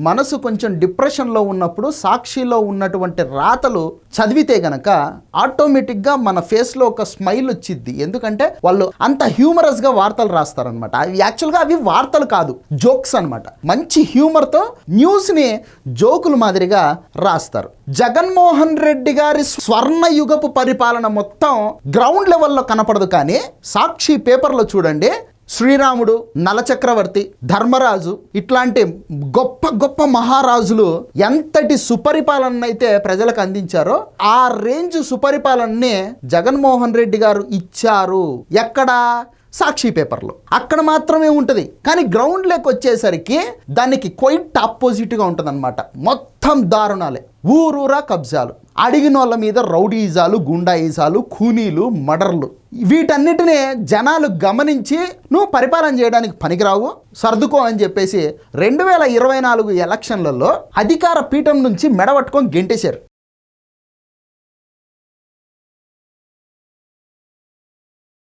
మనసు కొంచెం డిప్రెషన్లో ఉన్నప్పుడు సాక్షిలో ఉన్నటువంటి రాతలు చదివితే గనక ఆటోమేటిక్గా మన ఫేస్లో ఒక స్మైల్ వచ్చిద్ది. ఎందుకంటే వాళ్ళు అంత హ్యూమరస్గా వార్తలు రాస్తారనమాట. అవి యాక్చువల్గా అవి వార్తలు కాదు, జోక్స్ అనమాట. మంచి హ్యూమర్తో న్యూస్ని జోకుల మాదిరిగా రాస్తారు. జగన్మోహన్ రెడ్డి గారి స్వర్ణయుగపు పరిపాలన మొత్తం గ్రౌండ్ లెవెల్లో కనపడదు, కానీ సాక్షి పేపర్లో చూడండి, శ్రీరాముడు, నలచక్రవర్తి, ధర్మరాజు ఇట్లాంటి గొప్ప గొప్ప మహారాజులు ఎంతటి సుపరిపాలన అయితే ప్రజలకు అందించారో ఆ రేంజ్ సుపరిపాలనని జగన్మోహన్ రెడ్డి గారు ఇచ్చారు. ఎక్కడ? సాక్షి పేపర్లో. అక్కడ మాత్రమే ఉంటుంది, కానీ గ్రౌండ్ లెక్క వచ్చేసరికి దానికి క్వైట్ ఆపోజిట్గా ఉంటుంది అనమాట. మొత్తం దారుణాలే, ఊరూరా కబ్జాలు, అడిగిన వాళ్ళ మీద రౌడీజాలు, గుండాయిజాలు, ఖూనీలు, మర్డర్లు. వీటన్నిటినీ జనాలు గమనించి నువ్వు పరిపాలన చేయడానికి పనికిరావు, సర్దుకో అని చెప్పేసి 2024 ఎలక్షన్లలో అధికార పీఠం నుంచి మెడబట్టుకొని గెంటేశారు.